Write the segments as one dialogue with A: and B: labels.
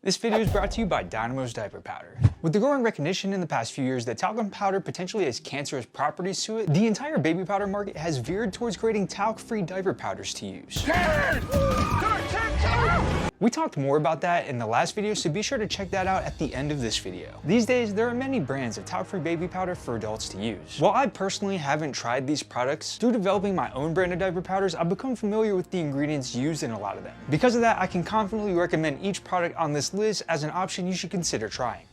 A: This video is brought to you by Dynamo's Diaper Powder. With the growing recognition in the past few years that talcum powder potentially has cancerous properties to it, the entire baby powder market has veered towards creating talc-free diaper powders to use. We talked more about that in the last video, so be sure to check that out at the end of this video. These days, there are many brands of talc-free baby powder for adults to use. While I personally haven't tried these products, through developing my own brand of diaper powders, I've become familiar with the ingredients used in a lot of them. Because of that, I can confidently recommend each product on this list as an option you should consider trying.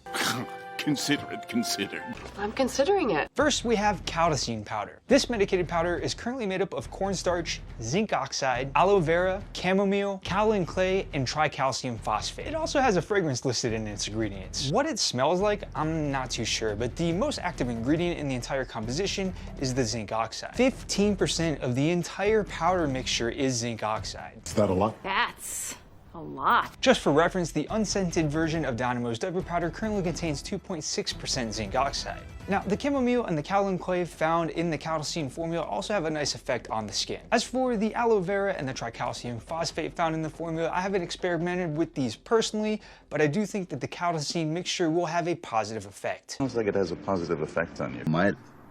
B: Consider it considered.
C: I'm considering it.
A: First, we have Caldesene powder. This medicated powder is currently made up of cornstarch, zinc oxide, aloe vera, chamomile, kaolin clay, and tricalcium phosphate. It also has a fragrance listed in its ingredients. What it smells like, I'm not too sure, but the most active ingredient in the entire composition is the zinc oxide. 15% of the entire powder mixture is zinc oxide.
B: Is that a lot?
C: That's a lot.
A: Just for reference, the unscented version of Dynamo's diaper powder currently contains 2.6% zinc oxide. Now, the chamomile and the kaolin clay found in the Caldesene formula also have a nice effect on the skin. As for the aloe vera and the tricalcium phosphate found in the formula, I haven't experimented with these personally, but I do think that the Caldesene mixture will have a positive effect.
D: Sounds like it has a positive effect on you.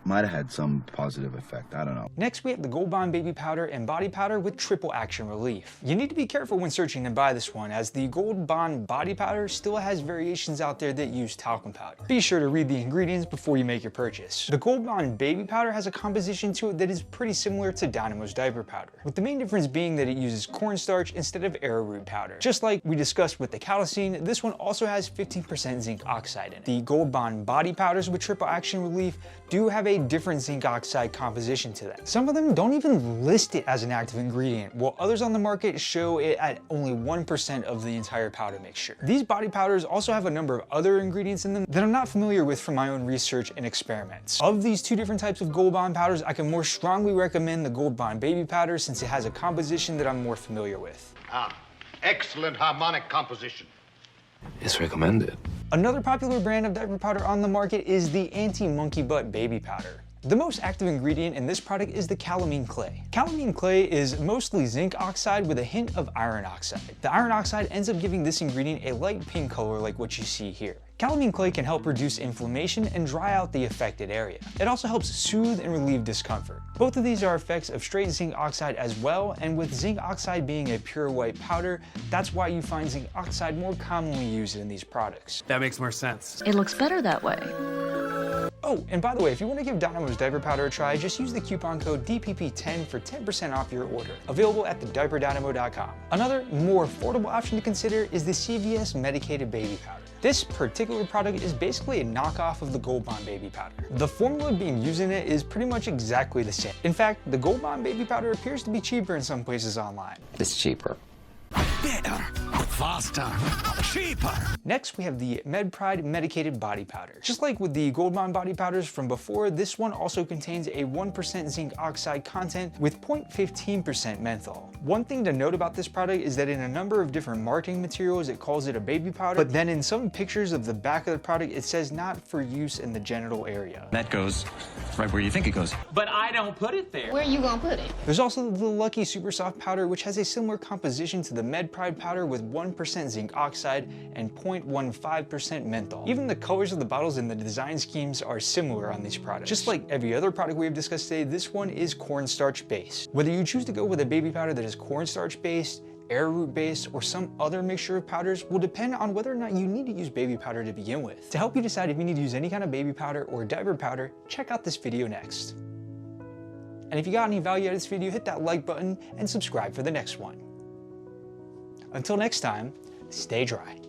D: Might have had some positive effect, I don't know.
A: Next, we have the Gold Bond Baby Powder and Body Powder with triple action relief. You need to be careful when searching to buy this one, as the Gold Bond Body Powder still has variations out there that use talcum powder. Be sure to read the ingredients before you make your purchase. The Gold Bond Baby Powder has a composition to it that is pretty similar to Dynamo's Diaper Powder, with the main difference being that it uses cornstarch instead of arrowroot powder. Just like we discussed with the Caldesene, this one also has 15% zinc oxide in it. The Gold Bond Body Powders with triple action relief do have a different zinc oxide composition to them. Some of them don't even list it as an active ingredient, while others on the market show it at only 1% of the entire powder mixture. These body powders also have a number of other ingredients in them that I'm not familiar with from my own research and experiments. Of these two different types of Gold Bond powders, I can more strongly recommend the Gold Bond Baby Powder since it has a composition that I'm more familiar with.
E: Excellent harmonic composition.
B: It's recommended.
A: Another popular brand of diaper powder on the market is the anti-monkey butt baby powder. The most active ingredient in this product is the calamine clay. Calamine clay is mostly zinc oxide with a hint of iron oxide. The iron oxide ends up giving this ingredient a light pink color like what you see here. Calamine clay can help reduce inflammation and dry out the affected area. It also helps soothe and relieve discomfort. Both of these are effects of straight zinc oxide as well, and with zinc oxide being a pure white powder, that's why you find zinc oxide more commonly used in these products.
F: That makes more sense.
C: It looks better that way.
A: Oh, and by the way, if you want to give Dynamo's Diaper Powder a try, just use the coupon code DPP10 for 10% off your order. Available at thediaperdynamo.com. Another, more affordable option to consider is the CVS Medicated Baby Powder. This particular product is basically a knockoff of the Gold Bond Baby Powder. The formula being used in it is pretty much exactly the same. In fact, the Gold Bond Baby Powder appears to be cheaper in some places online.
G: It's cheaper.
F: Better, faster, cheaper.
A: Next, we have the MedPride Medicated Body Powder. Just like with the Gold Bond body powders from before, this one also contains a 1% zinc oxide content with 0.15% menthol. One thing to note about this product is that in a number of different marketing materials, it calls it a baby powder, but then in some pictures of the back of the product, it says not for use in the genital area.
G: That goes right where you think it goes.
F: But I don't put it there.
H: Where you gonna put it?
A: There's also the Lucky Super Soft Powder, which has a similar composition to the MedPride powder with 1% zinc oxide and 0.15% menthol. Even the colors of the bottles and the design schemes are similar on these products. Just like every other product we have discussed today, this one is cornstarch based. Whether you choose to go with a baby powder that is cornstarch based, arrowroot based, or some other mixture of powders will depend on whether or not you need to use baby powder to begin with. To help you decide if you need to use any kind of baby powder or diaper powder, check out this video next. And if you got any value out of this video, hit that like button and subscribe for the next one. Until next time, stay dry.